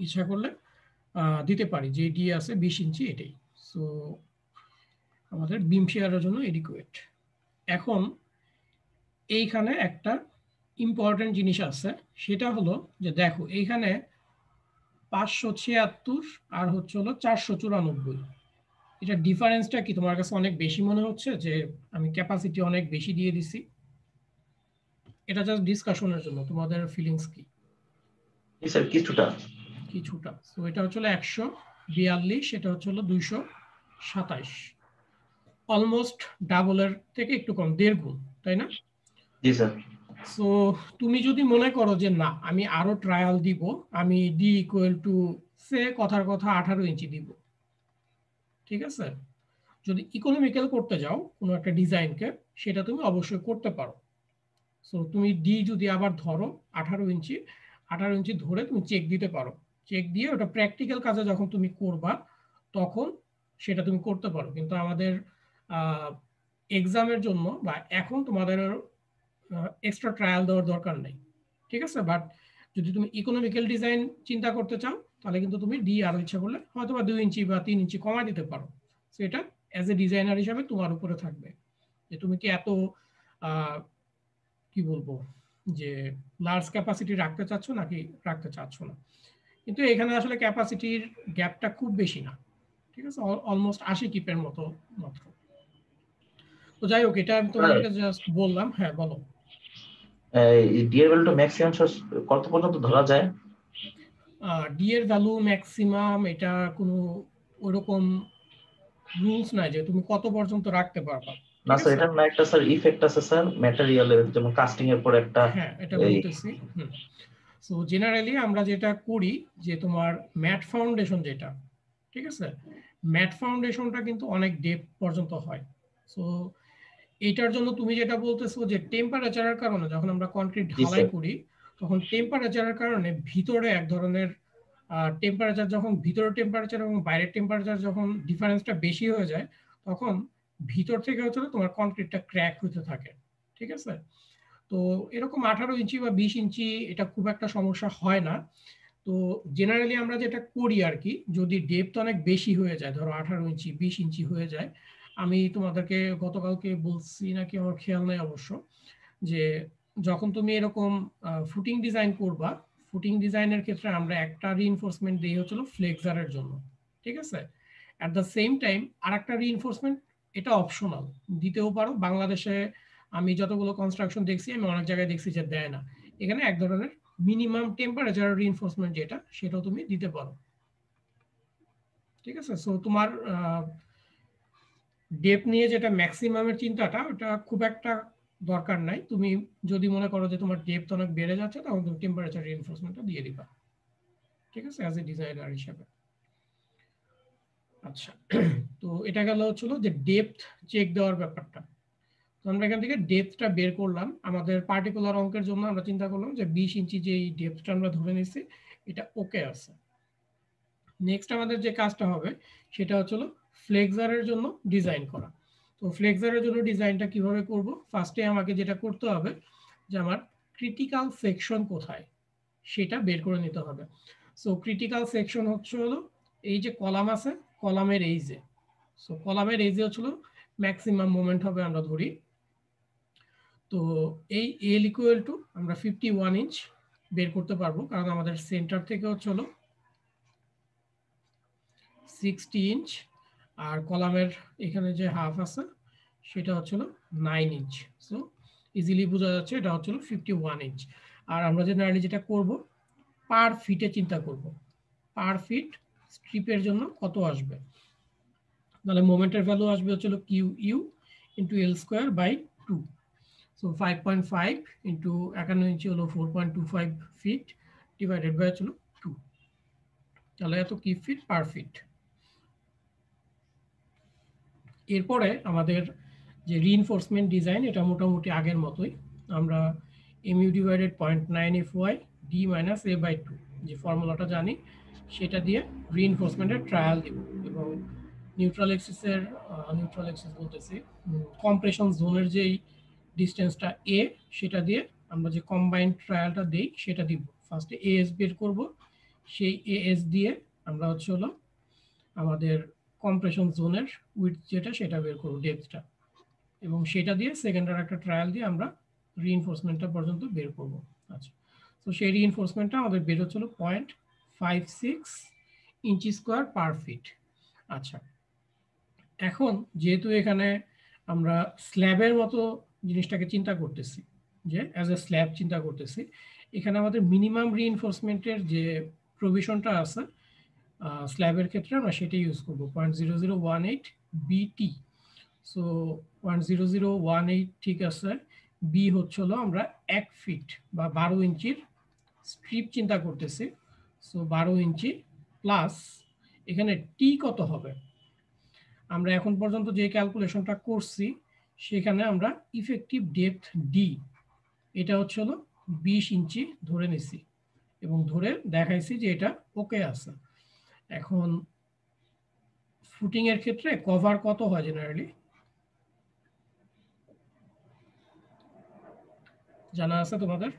ইচ্ছা করলে দিতে পারি, যে ডি আছে 20 ইঞ্চি এটাই। সো আমাদের বিম শেয়ারের জন্য এডিকুয়েট। এখন এইখানে একটা ইম্পর্টেন্ট জিনিস আছে, সেটা হলো যে দেখো এইখানে 576 আর হচ্ছে হলো 494। এটা ডিফারেন্সটা কি তোমার কাছে অনেক বেশি মনে হচ্ছে যে আমি ক্যাপাসিটি অনেক বেশি দিয়ে দিছি? এটা জাস্ট ডিসকাশনের জন্য, তোমাদের ফিলিংস কি? স্যার কিছুটা কিছুটা। সো এটা হচ্ছে 142, এটা হচ্ছে 227, অলমোস্ট ডাবলের থেকে একটু কম, 1.5 গুণ, তাই না? জি স্যার। সো তুমি যদি মনে করো যে না আমি আরো ট্রায়াল দিব, আমি ডি ইকুয়াল টু সে কথার কথা 18 ইঞ্চি দিব, ঠিক আছে? যদি ইকোনমিক্যাল করতে যাও কোনো একটা ডিজাইনকে, সেটা তুমি অবশ্যই করতে পারো। সো তুমি ডি যদি আবার ধরো 18 ইঞ্চি, 18 ইঞ্চি ধরে তুমি চেক দিতে পারো। চেক দিয়ে ওটা প্র্যাকটিক্যাল কাজে যখন তুমি করবা তখন সেটা তুমি করতে পারো। কিন্তু আমাদের এক্সামের জন্য বা এখন তোমাদের এক্সট্রা ট্রায়াল দেওয়ার দরকার নেই, ঠিক আছে? বাট যদি তুমি ইকোনমিক্যাল ডিজাইন চিন্তা করতে চাও তাহলে কিন্তু তুমি ডি আরো ইচ্ছা করলে হয়তো বা 2 ইঞ্চি বা 3 ইঞ্চি কমায় দিতে পারো। সো এটা অ্যাজ এ ডিজাইনার হিসাবে তোমার উপরে থাকবে যে তুমি কি এত কি বলবো যে লার্জ ক্যাপাসিটি রাখতে চাচ্ছ নাকি রাখতে চাচ্ছ না। কিন্তু এখানে আসলে ক্যাপাসিটির গ্যাপটা খুব বেশি না, ঠিক আছে? অলমোস্ট 80 কিপের মতো মাত্র। তো যাই হোক, এটা আমি তোমাদেরকে জাস্ট বললাম। হ্যাঁ বলো। ডি এর ভ্যালুটা ম্যাক্সিমাম কত পর্যন্ত ধরা যায়? ডি এর ভ্যালু ম্যাক্সিমাম এটা কোনো ওরকম রুলস নাই যে তুমি কত পর্যন্ত রাখতে পারবা। না স্যার, এটা না একটা স্যার ইফেক্ট আছে স্যার ম্যাটেরিয়ালের, যেমন কাস্টিং এর পর একটা। হ্যাঁ এটা বলতেছি। সো জেনারেলি আমরা যেটা করি যে তোমার ম্যাট ফাউন্ডেশন যেটা, ঠিক আছে, ম্যাট ফাউন্ডেশনটা কিন্তু অনেক ডেপথ পর্যন্ত হয়। সো এইটার জন্য তুমি যেটা বলতেছো যে টেম্পারেচারের কারণে যখন আমরা কনক্রিট ঢালাই করি তখন টেম্পারেচারের কারণে ভিতরে এক ধরনের টেম্পারেচার, যখন ভিতরের টেম্পারেচার এবং বাইরের টেম্পারেচার যখন ডিফারেন্সটা বেশি হয়ে যায় তখন ভিতর থেকে হচ্ছে তোমার কনক্রিটটা ক্র্যাক হতে থাকে, ঠিক আছে? তো এরকম 18 ইঞ্চি বা 20 ইঞ্চি এটা খুব একটা সমস্যা হয় না। তো জেনারেলি আমরা যেটা করি আর কি, যদি ডেপথ অনেক বেশি হয়ে যায়, ধরো 18 ইঞ্চি 20 ইঞ্চি হয়ে যায়, আমি তোমাদেরকে গতকালকে বলছি নাকি আমার খেয়াল নেই অবশ্য, যে যখন তুমি এরকম ফুটিং ডিজাইন করবা, ফুটিং ডিজাইনের ক্ষেত্রে আমরা একটা রিইনফোর্সমেন্ট দিই হচ্ছিল ফ্লেক্সারের জন্য, ঠিক আছে? অ্যাট দ্য সেম টাইম আর একটা রিইনফোর্সমেন্ট, এটা অপশনাল, দিতেও পারো। বাংলাদেশে আমি যতগুলো কনস্ট্রাকশন দেখছি, আমি অনেক জায়গায় দেখছি যে দেয় না। এখানে এক ধরনের মিনিমাম টেম্পারেচার রিইনফোর্সমেন্ট যেটা, সেটাও তুমি দিতে পারো, ঠিক আছে? সো তোমার ডেপথ নিয়ে যেটা ম্যাক্সিমামের চিন্তাটা, ওটা খুব একটা দরকার নাই। তুমি যদি মনে করো যে তোমার ডেপথ অনেক বেড়ে যাচ্ছে তখন তুমি টেম্পারেচার রিইনফোর্সমেন্টটা দিয়ে দিবা, ঠিক আছে, অ্যাজ এ ডিজাইনার হিসেবে। আচ্ছা, তো এটা গেল হচ্ছিল যে ডেপথ চেক দেওয়ার ব্যাপারটা। তো আমরা এখান থেকে ডেপথটা বের করলাম। আমাদের পার্টিকুলার অঙ্কের জন্য আমরা চিন্তা করলাম যে 20 ইঞ্চি যে ডেপথটা আমরা ধরে নিচ্ছি এটা ওকে আছে। নেক্সট আমাদের যে কাজটা হবে সেটা হচ্ছিল ফ্লেক্সারের জন্য ডিজাইন করা। তো ফ্লেক্সারের জন্য ডিজাইনটা কিভাবে করব? ফার্স্টে আমাকে যেটা করতে হবে যে আমার ক্রিটিক্যাল সেকশন কোথায় সেটা বের করে নিতে হবে। সো ক্রিটিক্যাল সেকশন হচ্ছে হলো এই যে কলাম আছে, কলামের এই যে, সো কলামের এই যে হচ্ছিল ম্যাক্সিমাম মোমেন্ট হবে আমরা ধরি। তো এই এল ইকুয়াল টু আমরা 51 ইঞ্চ বের করতে পারবো, কারণ আমাদের সেন্টার থেকে হচ্ছে হলো 60 ইঞ্চ আর কলামের এখানে যে হাফ আছে সেটা হচ্ছে হলো 9 ইঞ্চ। সো ইজিলি বোঝা যাচ্ছে এটা হচ্ছে হলো 51 ইঞ্চ। আর আমরা জেনারেলি যেটা করব, পার ফিটে চিন্তা করব, পার ফিট স্ট্রিপের জন্য কত আসবে। তাহলে মোমেন্টের ভ্যালু আসবে হচ্ছে হলো q you into l square by 2। So 5.5 into 51 inch হলো 4.25 ফিট ডিভাইডেড বাই হচ্ছে 2। তাহলে এত কিউব ফিট পার ফিট। এরপরে আমাদের যে রিইনফোর্সমেন্ট ডিজাইন, এটা মোটামুটি আগের মতোই। আমরা mu divided 0.9 fy d minus a by 2 যে ফর্মুলাটা জানি সেটা দিয়ে রিইনফোর্সমেন্টের ট্রায়াল দিব, এবং নিউট্রাল এক্সিস বলতেছি কম্প্রেশন জোনের যেই ডিস্টেন্সটা a সেটা দিয়ে আমরা যে কম্বাইন্ড ট্রায়ালটা দেই সেটা দিব। ফার্স্টে as বের করব, সেই as দিয়ে আমরা হচ্ছে হলো আমাদের কম্প্রেশন জোনের উইডথ যেটা সেটা বের করব, ডেপথটা, এবং সেটা দিয়ে সেকেন্ডার একটা ট্রায়াল দিয়ে আমরা রিইনফোর্সমেন্টটা পর্যন্ত বের করব। আচ্ছা, তো সেই রিইনফোর্সমেন্টটা আমাদের বের হচ্ছিল 0.56 ইঞ্চি স্কোয়ার পার ফিট। আচ্ছা, এখন যেহেতু এখানে আমরা স্ল্যাবের মতো জিনিসটাকে চিন্তা করতেছি, যে অ্যাজ এ স্ল্যাব চিন্তা করতেছি, এখানে আমাদের মিনিমাম রিইনফোর্সমেন্টের যে প্রভিশনটা আছে স্ল্যাবের ক্ষেত্রে আমরা সেটা ইউজ করবো 0.0018 বিটি। সো 0.0018 ঠিক আছে। বি হচ্ছে হলো আমরা 1 ফিট বা 12 ইঞ্চির স্ট্রিপ চিন্তা করতেছি। সো 12 ইঞ্চি প্লাস এখানে টি কত হবে, আমরা এখন পর্যন্ত যে ক্যালকুলেশনটা করছি সেখানে আমরা ইফেক্টিভ ডেপথ ডি এটা হচ্ছে হলো 20 ইঞ্চি ধরে নিছি, এবং ধরে দেখাইছি যে এটা ওকে আছে। এখন ফুটিং এর ক্ষেত্রে কভার কত হয় জেনারেলি জানা আছে তোমাদের?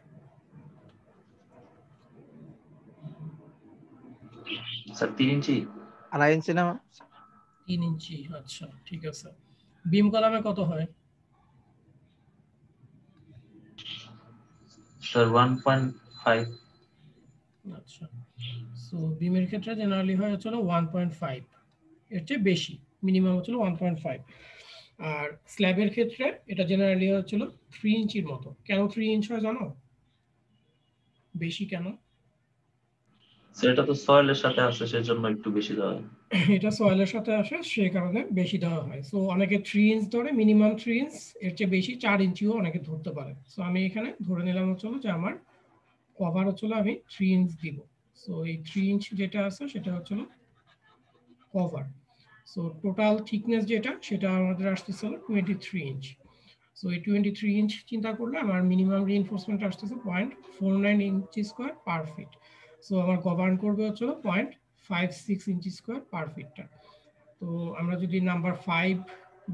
স্যার 3 ইঞ্চি, 2.5 ইঞ্চি না? 3 ইঞ্চি। আচ্ছা ঠিক আছে। বিম কলামে কত হয়? স্যার 1.5। আচ্ছা, সো বিমের ক্ষেত্রে জেনারেলি হয় হচ্ছে 1.5, এর চেয়ে বেশি, মিনিমাম হচ্ছে 1.5। আর স্ল্যাবের ক্ষেত্রে এটা জেনারেলি হচ্ছিল 3 ইঞ্চির মতো। কেন 3 ইঞ্চ হয় জানো? বেশি কেন? সেটা তো সয়েলের সাথে আছে সেজন্য একটু বেশি দেওয়া হয়। এটা সয়েলের সাথে আসে সেই কারণে বেশি দেওয়া হয়। সো অনেকে 3 ইঞ্চ ধরে, মিনিমাম 3 ইঞ্চ, এর চেয়ে বেশি 4 ইঞ্চিও অনেকে ধরতে পারে। সো আমি এখানে ধরে নিলাম হচ্ছে যে আমার কভার হচ্ছে আমি 3 ইঞ্চ দিব। সো এই 3 ইঞ্চ যেটা আছে সেটা হচ্ছে কভার। সো টোটাল থিকনেস যেটা সেটা আমাদের আসতেছে 23 ইঞ্চ। সো এই 23 ইঞ্চ চিন্তা করলে আমার মিনিমাম রিইনফোর্সমেন্ট আসতেছে 0.49 ইঞ্চি স্কোয়ার পার ফিট। সো আমার গভর্ন করবে হচ্ছে 0.56 ইঞ্চি স্কোয়ার পার ফিটটা। তো আমরা যদি নাম্বার 5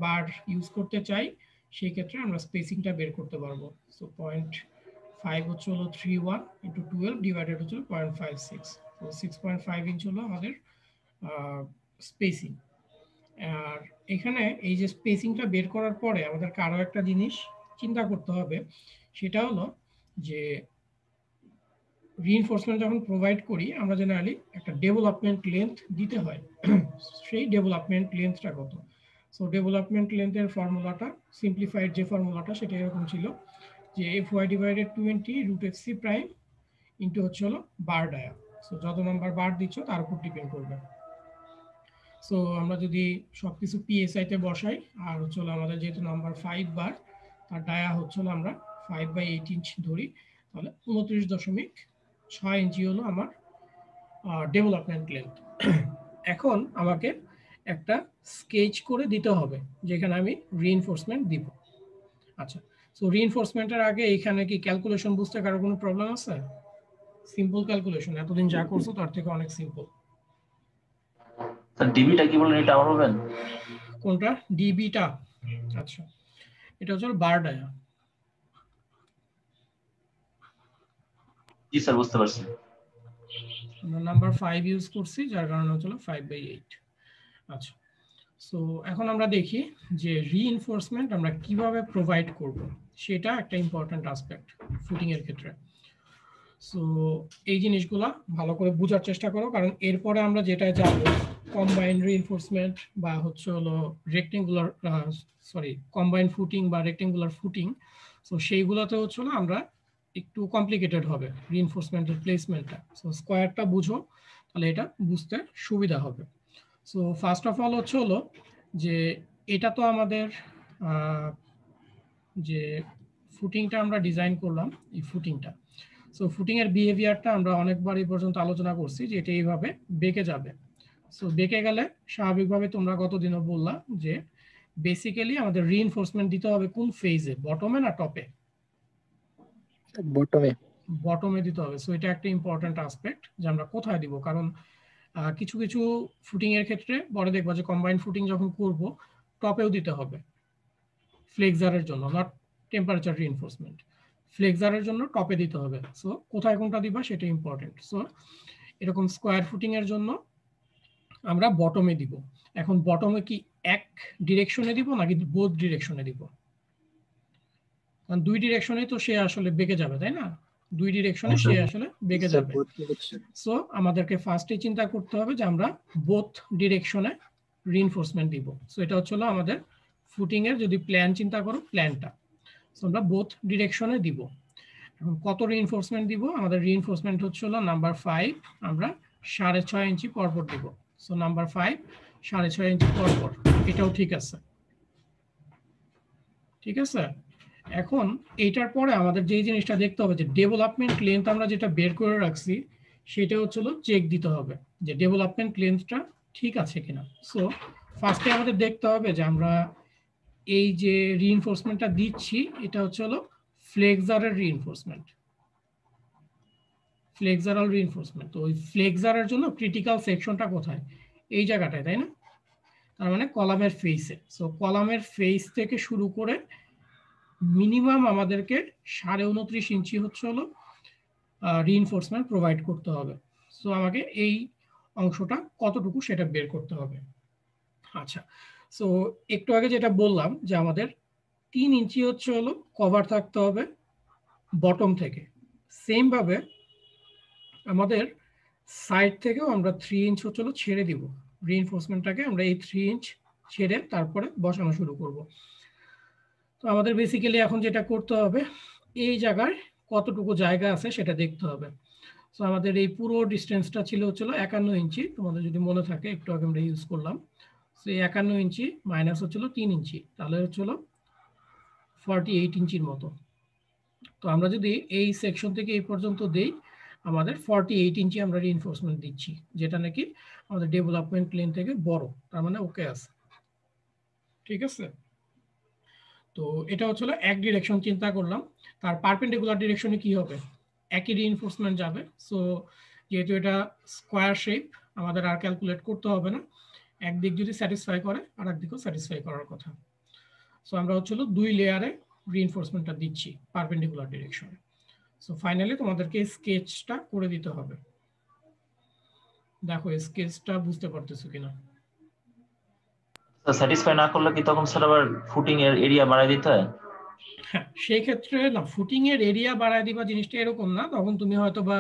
বার ইউজ করতে চাই সেই ক্ষেত্রে আমরা স্পেসিংটা বের করতে পারবো। সো 0.5 হচ্ছে 31 ইন্টু 12 ডিভাইডেড হচ্ছে 0.56। তো 6.5 ইঞ্চ হলো আমাদের স্পেসিং। আর এখানে এই যে স্পেসিংটা বের করার পরে আমাদের আরো একটা জিনিস চিন্তা করতে হবে, সেটা হলো যে রিইনফোর্সমেন্ট যখন প্রোভাইড করি আমরা জেনারেলি একটা ডেভেলপমেন্ট লেন্থ দিতে হয়। সেই ডেভেলপমেন্ট লেন্থটা কত? সো ডেভেলপমেন্ট লেন্থের ফর্মুলাটা, সিম্পলিফাইড যে ফর্মুলাটা সেটা এরকম ছিল যে fy divided 20 root fc prime into হচ্ছে হলো বার ডায়া। সো যত নাম্বার বার দিচ্ছ তার উপর ডিপেন্ড করবে। সো আমরা যদি সবকিছু পিএসআই তে বসাই, আর হচ্ছে আমাদের যেহেতু নাম্বার 5 বার, তার ডায়া হচ্ছে আমরা 5/8 ইঞ্চ ধরি, তাহলে 29.6 ইঞ্চি হলো আমার ডেভেলপমেন্ট লেন্থ। এখন আমাকে একটা স্কেচ করে দিতে হবে যেখানে আমি রিইনফোর্সমেন্ট দিব। আচ্ছা, সো রিইনফোর্সমেন্টের আগে এখানে কি ক্যালকুলেশন বুঝতে কারো কোনো প্রবলেম আছে? সিম্পল ক্যালকুলেশন, এতদিন যা করছো তার থেকে অনেক সিম্পল। স্যার ডিবিটা কি বলেন, এটা আবার বলবেন? কোনটা ডিবিটা? আচ্ছা, এটা হচ্ছে বার ডায়া। জি স্যার বুঝতে পারছি। আমরা নাম্বার 5 ইউজ করছি যার কারণে হচ্ছে 5/8। আচ্ছা, সো এখন আমরা দেখি যে রিইনফোর্সমেন্ট আমরা কিভাবে প্রোভাইড করব সেটা একটা ইম্পর্টেন্ট অ্যাসপেক্ট ফুটিং এর ক্ষেত্রে। সো এই জিনিসগুলা ভালো করে বোঝার চেষ্টা করো, কারণ এরপরে আমরা যেটা যাব কম্বাইন্ড রিইনফোর্সমেন্ট বা হচ্ছে হলো রেক্টেঙ্গুলার কম্বাইন্ড ফুটিং বা রেক্টেঙ্গুলার ফুটিং। সো সেইগুলোতে হচ্ছে হলো আমরা একটু কমপ্লিকেটেড হবে রিইনফোর্সমেন্টের প্লেসমেন্টটা। সো স্কোয়ারটা বুঝো, তাহলে এটা বুঝতে সুবিধা হবে। সো ফার্স্ট অফ অল হচ্ছে হলো যে এটা তো আমাদের যে ফুটিংটা আমরা ডিজাইন করলাম, এই ফুটিংটা, সো ফুটিং এর বিহেভিয়ারটা আমরা অনেকবার এই পর্যন্ত আলোচনা করছি যে এটা এইভাবে বেঁকে যাবে। সো বেঁকে গেলে স্বাভাবিকভাবে তোমরা গতদিনও বললা যে বেসিক্যালি আমাদের রিইনফোর্সমেন্ট দিতে হবে কোন ফেজে, বটমে না টপে? বটমে। বটমে দিতে হবে। সো এটা একটা ইম্পর্টেন্ট অ্যাসপেক্ট যে আমরা কোথায় দিব, কারণ কিছু কিছু ফুটিং এর ক্ষেত্রে পরে দেখবা যে কম্বাইন্ড ফুটিং যখন করব টপেও দিতে হবে ফ্লেক্সারের জন্য, নট টেম্পারেচার রিইনফোর্সমেন্ট, ফ্লেক্সারের জন্য টপে দিতে হবে। সো কোথায় কোনটা দিবা সেটা ইম্পর্টেন্ট। সো এরকম স্কোয়ার ফুটিং এর জন্য আমরা বটমে দিব। এখন বটমে কি এক ডিরেকশনে দিব নাকি বোথ ডিরেকশনে দিব? কারণ দুই ডিরেকশনে তো সে আসলে বেঁকে যাবে, তাই না? দুই ডিরেকশনে সে আসলে বেঁকে যাবে। সো আমাদেরকে ফার্স্টে চিন্তা করতে হবে যে আমরা বোথ ডিরেকশনে রিইনফোর্সমেন্ট দিব। সো এটা হচ্ছে আমাদের ফুটিং এর যদি প্ল্যান চিন্তা করো, প্ল্যানটা। সো আমরা বোথ ডিরেকশনে দিব। এখন কত রিইনফোর্সমেন্ট দিব? আমাদের রিইনফোর্সমেন্ট হচ্ছে নাম্বার 5, আমরা 6.5 ইঞ্চি পরপর দিব। সো নাম্বার 5 6.5 ইঞ্চি পরপর, এটাও ঠিক আছে, ঠিক আছে। এখন এইটার পরে আমাদের যে জিনিসটা দেখতে হবে যে ডেভেলপমেন্ট লেন্থ আমরা যেটা বের করে রাখছি সেটা হচ্ছে চেক দিতে হবে যে ডেভেলপমেন্ট লেন্থটা ঠিক আছে কিনা। সো ফার্স্টে আমাদের দেখতে হবে যে আমরা এই যে রিইনফোর্সমেন্টটা দিচ্ছি এটা হচ্ছে ফ্লেক্সারের রিইনফোর্সমেন্ট, ফ্লেক্সারাল রিইনফোর্সমেন্ট। তো ওই ফ্লেক্সারের জন্য ক্রিটিক্যাল সেকশনটা কোথায়? এই জায়গাটায়, তাই না? তার মানে কলামের ফেসে। সো কলামের ফেস থেকে শুরু করে মিনিমাম আমাদেরকে 29.5 ইঞ্চি হচ্ছে রিইনফোর্সমেন্ট প্রোভাইড করতে হবে। সো আমাকে এই অংশটা কতটুকু সেটা বের করতে হবে। আচ্ছা, সো একটু আগে যেটা বললাম যে আমাদের 3 ইঞ্চি হচ্ছে কভার থাকতে হবে বটম থেকে। সেম ভাবে আমাদের সাইড থেকেও আমরা 3 ইঞ্চ হচ্ছে ছেড়ে দিব রিইনফোর্সমেন্টটাকে, আমরা এই 3 ইঞ্চ ছেড়ে তারপরে বসানো শুরু করব। তো আমাদের বেসিক্যালি এখন যেটা করতে হবে এই জায়গায় কতটুকু জায়গা আছে সেটা দেখতে হবে। সো আমাদের এই পুরো ডিস্টেন্সটা ছিল 51 ইঞ্চি, তোমাদের যদি মনে থাকে একটু আগে আমরা ইউজ করলাম। সো এই 51 ইঞ্চি মাইনাস হচ্ছিল 3 ইঞ্চি, তাহলে হচ্ছিল 48 ইঞ্চির মতো। তো আমরা যদি এই সেকশন থেকে এই পর্যন্ত দেই আমাদের 48 ইঞ্চি আমরা রিইনফোর্সমেন্ট দিচ্ছি, যেটা নাকি আমাদের ডেভেলপমেন্ট লেন থেকে বড়, তার মানে ওকে আছে, ঠিক আছে। তো এটা হচ্ছে এক ডিরেকশন চিন্তা করলাম। তার পারপেন্ডিকুলার ডিরেকশনে কি হবে? একই রিইনফোর্সমেন্ট যাবে। সো যেহেতু এটা স্কোয়ার শেপ আমাদের আর ক্যালকুলেট করতে হবে না, একদিক যদি স্যাটিসফাই করে আর একদিকও স্যাটিসফাই করার কথা। সো আমরা হচ্ছে 2 লেয়ারে রিইনফোর্সমেন্টটা দিচ্ছি পারপেন্ডিকুলার ডিরেকশনে। সো ফাইনালি তোমাদেরকে স্কেচটা করে দিতে হবে। দেখো স্কেচটা বুঝতে পারতেছো কিনা? স্যাটিসফাই না করলে কি তখন স্যার আবার ফুটিং এর এরিয়া বাড়ায় দিতে হয়? হ্যাঁ, সেই ক্ষেত্রে না, ফুটিং এর এরিয়া বাড়ায় দিবা জিনিসটা এরকম না, তখন তুমি হয়তো বা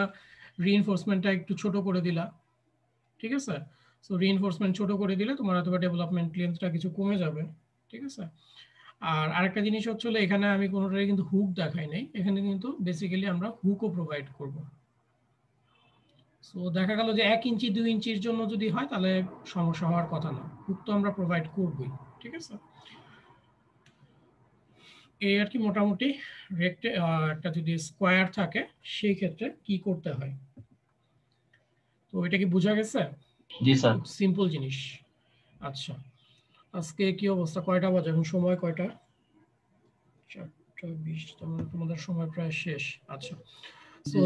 রিইনফোর্সমেন্টটা একটু ছোট করে দিলা, ঠিক আছে। সো রিইনফোর্সমেন্ট ছোট করে দিলে তোমার হয়তো বা ডেভেলপমেন্ট লেন্থটা কিছু কমে যাবে, ঠিক আছে। আর আরেকটা জিনিস হচ্ছে এখানে আমি কোনোটাই কিন্তু হুক দেখাই নাই, এখানে কিন্তু বেসিক্যালি আমরা হুকও প্রোভাইড করব। সো দেখা গেল যে 1 ইঞ্চি 2 ইঞ্চির জন্য যদি হয় তাহলে সমস্যা হওয়ার কথা না, হুক তো আমরা প্রোভাইড করবই, ঠিক আছে। এই আর কি মোটামুটি একটা যদি স্কোয়ার থাকে সেই ক্ষেত্রে কি করতে হয়। তো এটা কি বোঝা গেছে? জি স্যার। সিম্পল জিনিস। আচ্ছা, আজকে কি অবস্থা, কয়টা বাজে এখন, সময় কয়টা? 4:20, তোমাদের সময় প্রায় শেষ। আচ্ছা, সো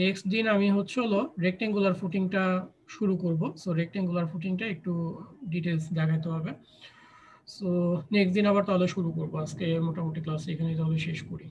নেক্সট দিন আমি হচ্ছে রেক্টেঙ্গুলার ফুটিংটা শুরু করব। সো রেক্টেঙ্গুলার ফুটিংটা একটু ডিটেইলস দেখাতে হবে। সো নেক্সট দিন আবার তাহলে শুরু করব। আজকে মোটামুটি ক্লাস এখানেই তাহলে শেষ করি।